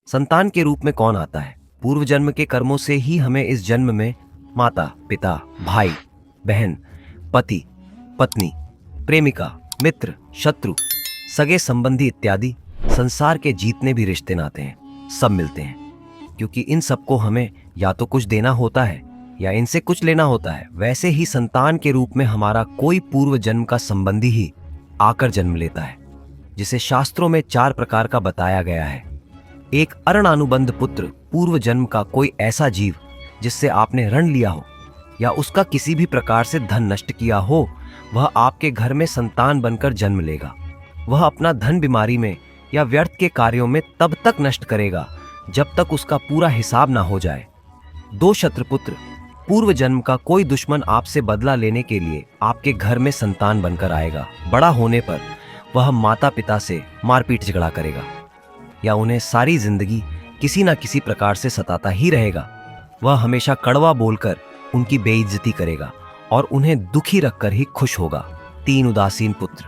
संतान के रूप में कौन आता है? पूर्व जन्म के कर्मों से ही हमें इस जन्म में माता, पिता, भाई, बहन, पति, पत्नी, प्रेमिका, मित्र, शत्रु, सगे संबंधी इत्यादि संसार के जितने भी रिश्ते नाते हैं सब मिलते हैं, क्योंकि इन सबको हमें या तो कुछ देना होता है या इनसे कुछ लेना होता है। वैसे ही संतान के रूप में हमारा कोई पूर्व जन्म का संबंधी ही आकर जन्म लेता है, जिसे शास्त्रों में 4 प्रकार का बताया गया है। एक अरणानुबंध पुत्र, पूर्व जन्म का कोई ऐसा जीव जिससे आपने ऋण लिया हो या उसका किसी भी प्रकार से धन नष्ट किया हो, वह आपके घर में संतान बनकर जन्म लेगा। वह अपना धन बीमारी में या व्यर्थ के कार्यों में तब तक नष्ट करेगा जब तक उसका पूरा हिसाब ना हो जाए। 2 शत्रुपुत्र, पूर्व जन्म का कोई दुश्मन आपसे बदला लेने के लिए आपके घर में संतान बनकर आएगा। बड़ा होने पर वह माता पिता से मारपीट झगड़ा करेगा या उन्हें सारी जिंदगी किसी न किसी प्रकार से सताता ही रहेगा। वह हमेशा कड़वा बोलकर उनकी बेइज्जती करेगा और उन्हें दुखी रखकर ही खुश होगा। 3 उदासीन पुत्र,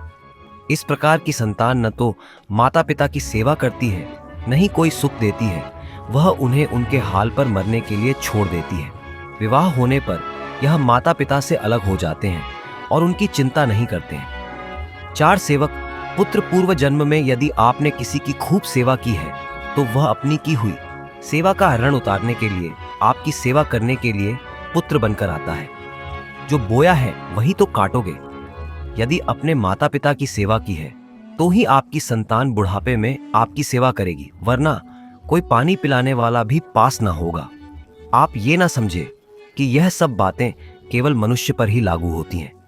इस प्रकार की संतान न तो माता पिता की सेवा करती है, न ही कोई सुख देती है। वह उन्हें उनके हाल पर मरने के लिए छोड़ देती है। विवाह होने पर यह माता पिता से अलग हो जाते हैं और उनकी चिंता नहीं करते हैं। 4 सेवक पुत्र, पूर्व जन्म में यदि आपने किसी की खूब सेवा की है तो वह अपनी की हुई सेवा का ऋण उतारने के लिए आपकी सेवा करने के लिए पुत्र बनकर आता है। जो बोया है वही तो काटोगे। यदि अपने माता पिता की सेवा की है तो ही आपकी संतान बुढ़ापे में आपकी सेवा करेगी, वरना कोई पानी पिलाने वाला भी पास ना होगा। आप ये ना समझे कि यह सब बातें केवल मनुष्य पर ही लागू होती हैं।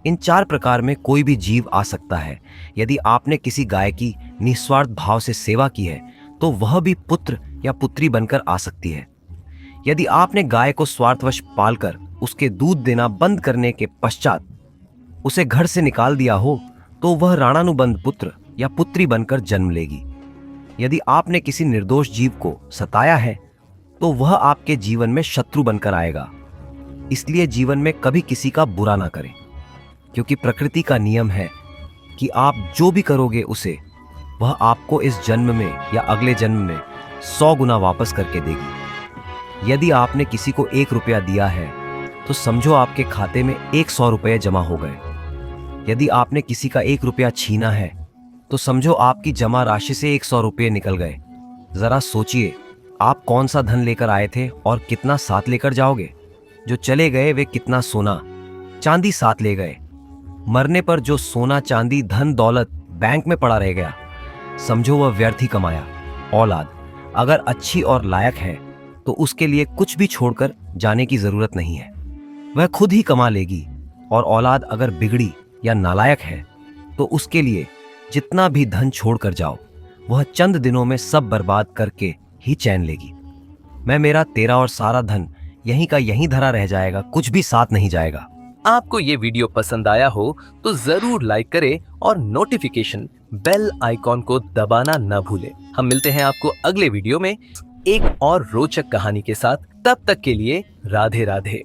इन 4 प्रकार में कोई भी जीव आ सकता है। यदि आपने किसी गाय की निस्वार्थ भाव से सेवा की है तो वह भी पुत्र या पुत्री बनकर आ सकती है। यदि आपने गाय को स्वार्थवश पालकर उसके दूध देना बंद करने के पश्चात उसे घर से निकाल दिया हो तो वह राणानुबंध पुत्र या पुत्री बनकर जन्म लेगी। यदि आपने किसी निर्दोष जीव को सताया है तो वह आपके जीवन में शत्रु बनकर आएगा। इसलिए जीवन में कभी किसी का बुरा ना करें, क्योंकि प्रकृति का नियम है कि आप जो भी करोगे उसे वह आपको इस जन्म में या अगले जन्म में 100 गुना वापस करके देगी। यदि आपने किसी को 1 रुपया दिया है तो समझो आपके खाते में 100 रुपये जमा हो गए। यदि आपने किसी का 1 रुपया छीना है तो समझो आपकी जमा राशि से 100 रुपये निकल गए। जरा सोचिए, आप कौन सा धन लेकर आए थे और कितना साथ लेकर जाओगे? जो चले गए वे कितना सोना चांदी साथ ले गए। मरने पर जो सोना चांदी धन दौलत बैंक में पड़ा रह गया, समझो वह व्यर्थ ही कमाया। औलाद अगर अच्छी और लायक है तो उसके लिए कुछ भी छोड़कर जाने की जरूरत नहीं है, वह खुद ही कमा लेगी। और औलाद अगर बिगड़ी या नालायक है तो उसके लिए जितना भी धन छोड़कर जाओ वह चंद दिनों में सब बर्बाद करके ही चैन लेगी। मैं मेरा तेरा और सारा धन यहीं का यहीं धरा रह जाएगा, कुछ भी साथ नहीं जाएगा। आपको ये वीडियो पसंद आया हो तो जरूर लाइक करें और नोटिफिकेशन बेल आइकॉन को दबाना न भूलें। हम मिलते हैं आपको अगले वीडियो में एक और रोचक कहानी के साथ। तब तक के लिए राधे राधे।